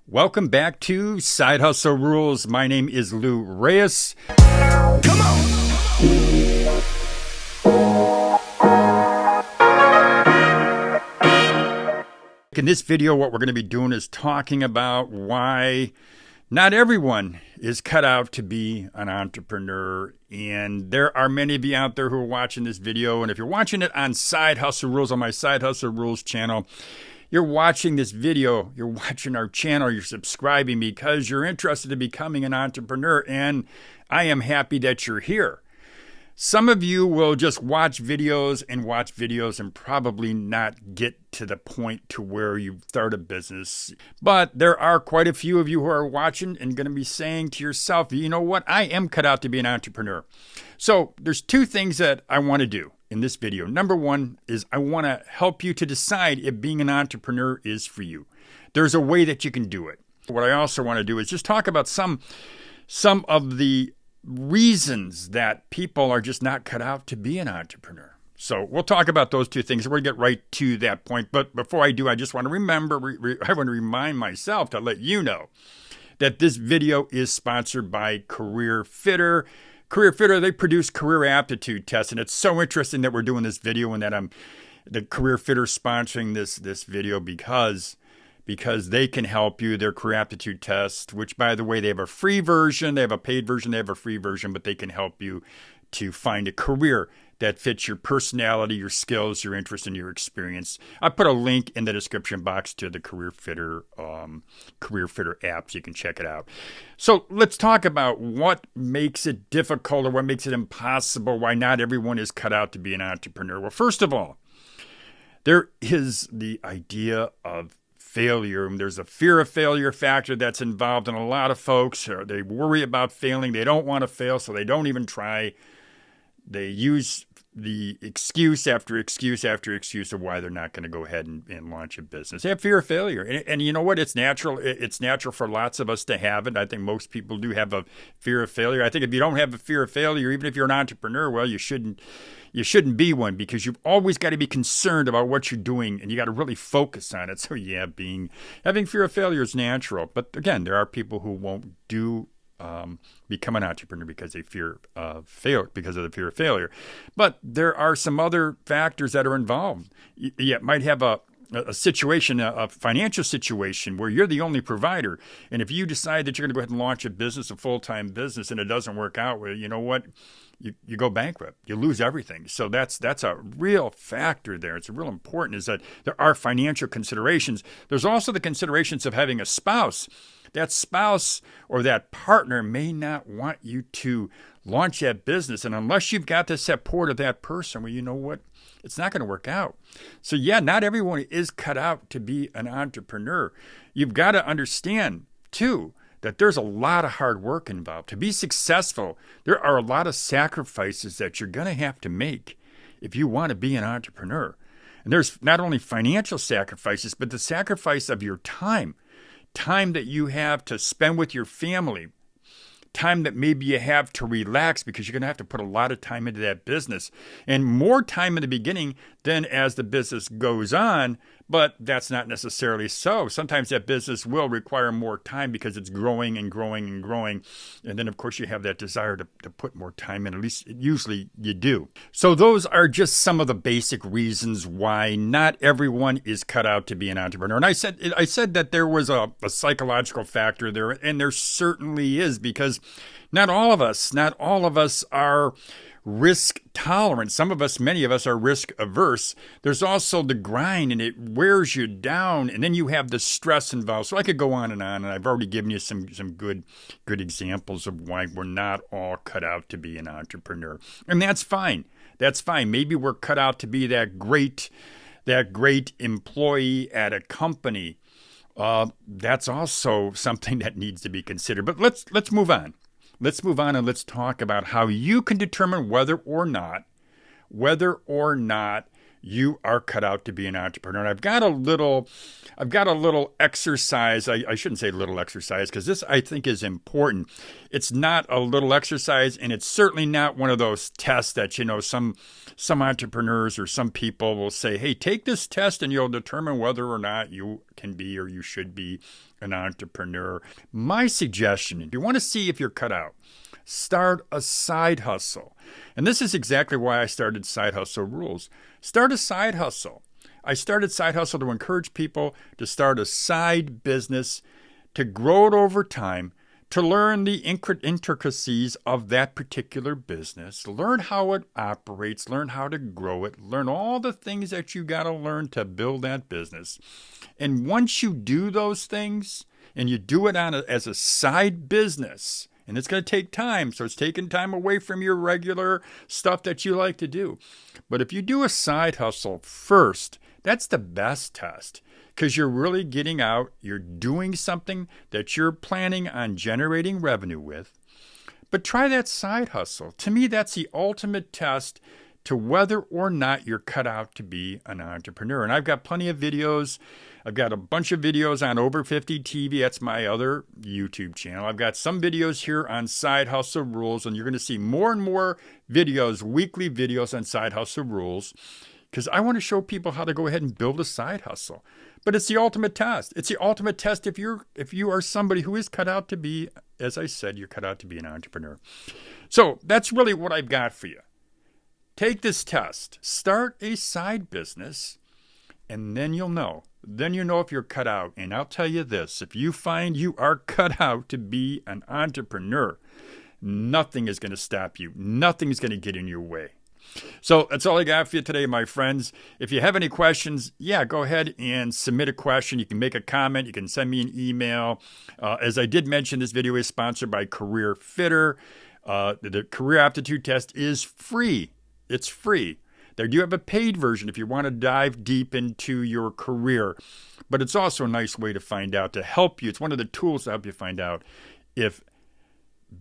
Welcome back to Side Hustle Rules. My name is Lou Reyes. Come on! In this video, what we're going to be doing is talking about why not everyone is cut out to be an entrepreneur. And there are many of you out there who are watching this video. And if you're watching it on Side Hustle Rules, on my Side Hustle Rules channel, you're watching this video, you're watching our channel, you're subscribing because you're interested in becoming an entrepreneur, and I am happy that you're here. Some of you will just watch videos and probably not get to the point to where you start a business. But there are quite a few of you who are watching and going to be saying to yourself, you know what, I am cut out to be an entrepreneur. So there's two things that I want to do in this video. Number one is I want to help you to decide if being an entrepreneur is for you. There's a way that you can do it. What I also want to do is just talk about some of the reasons that people are just not cut out to be an entrepreneur. So we'll talk about those two things. We're going to get right to that point. But before I do, I just want to I want to remind myself to let you know that this video is sponsored by Career Fitter. Career Fitter, they produce career aptitude tests, and it's so interesting that we're doing this video and that I'm the Career Fitter sponsoring this video because they can help you. Their career aptitude test, which by the way, they have a free version, they have a paid version, they have a free version, but they can help you to find a career that fits your personality, your skills, your interest, and your experience. I put a link in the description box to the Career Fitter app, so you can check it out. So let's talk about what makes it difficult or what makes it impossible, why not everyone is cut out to be an entrepreneur. Well, first of all, there is the idea of failure. There's a fear of failure factor that's involved in a lot of folks. They worry about failing. They don't want to fail, so they don't even try. They use the excuse after excuse after excuse of why they're not going to go ahead and launch a business. They have fear of failure. And you know what? It's natural. It's natural for lots of us to have it. I think most people do have a fear of failure. I think if you don't have a fear of failure, even if you're an entrepreneur, well, you shouldn't be one, because you've always got to be concerned about what you're doing and you got to really focus on it. So yeah, having fear of failure is natural. But again, there are people who won't become an entrepreneur because they fear because of the fear of failure. But there are some other factors that are involved. You might have a situation, a financial situation where you're the only provider. And if you decide that you're going to go ahead and launch a business, a full-time business, and it doesn't work out, well, you know what? You go bankrupt. You lose everything. So that's a real factor there. It's real important is that there are financial considerations. There's also the considerations of having a spouse. That spouse or that partner may not want you to launch that business. And unless you've got the support of that person, well, you know what? It's not going to work out. So yeah, not everyone is cut out to be an entrepreneur. You've got to understand, too, that there's a lot of hard work involved. To be successful, there are a lot of sacrifices that you're going to have to make if you want to be an entrepreneur. And there's not only financial sacrifices, but the sacrifice of your time that you have to spend with your family, time that maybe you have to relax because you're going to have to put a lot of time into that business, and more time in the beginning than as the business goes on. But that's not necessarily so. Sometimes that business will require more time because it's growing and growing and growing. And then, of course, you have that desire to put more time in. At least usually you do. So those are just some of the basic reasons why not everyone is cut out to be an entrepreneur. And I said that there was a psychological factor there, and there certainly is, because not all of us are risk tolerant. Many of us are risk averse. There's also the grind, and it wears you down, and then you have the stress involved. So I could go on, and I've already given you some good examples of why we're not all cut out to be an entrepreneur. And that's fine. That's fine. Maybe we're cut out to be that great employee at a company. That's also something that needs to be considered. But let's move on. Let's move on and let's talk about how you can determine whether or not you are cut out to be an entrepreneur. And I've got a little exercise. I shouldn't say little exercise, because this, I think, is important. It's not a little exercise, and it's certainly not one of those tests that, some entrepreneurs or some people will say, hey, take this test and you'll determine whether or not you can be or you should be an entrepreneur. My suggestion, if you want to see if you're cut out, start a side hustle. And this is exactly why I started Side Hustle Rules. Start a side hustle. I started Side Hustle to encourage people to start a side business, to grow it over time, to learn the intricacies of that particular business, learn how it operates, learn how to grow it, learn all the things that you got to learn to build that business. And once you do those things, and you do it as a side business, and it's going to take time, so it's taking time away from your regular stuff that you like to do. But if you do a side hustle first, that's the best test, because you're really getting out, you're doing something that you're planning on generating revenue with. But try that side hustle. To me, that's the ultimate test to whether or not you're cut out to be an entrepreneur. And I've got plenty of videos. I've got a bunch of videos on Over 50 TV. That's my other YouTube channel. I've got some videos here on Side Hustle Rules, and you're going to see more and more videos, weekly videos on Side Hustle Rules, because I want to show people how to go ahead and build a side hustle. But it's the ultimate test. It's the ultimate test if you are somebody who is cut out to be, as I said, you're cut out to be an entrepreneur. So that's really what I've got for you. Take this test. Start a side business, and then you'll know. Then you know if you're cut out. And I'll tell you this, if you find you are cut out to be an entrepreneur, nothing is going to stop you. Nothing's going to get in your way. So that's all I got for you today, my friends. If you have any questions, go ahead and submit a question. You can make a comment. You can send me an email. As I did mention, this video is sponsored by Career Fitter. The Career Aptitude Test is free. It's free. They do have a paid version if you want to dive deep into your career. But it's also a nice way to find out, to help you. It's one of the tools to help you find out if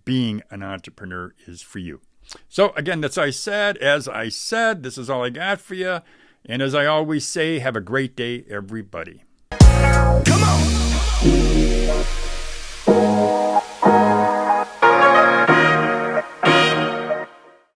being an entrepreneur is for you. So again, as I said, this is all I got for you. And as I always say, have a great day, everybody. Come on!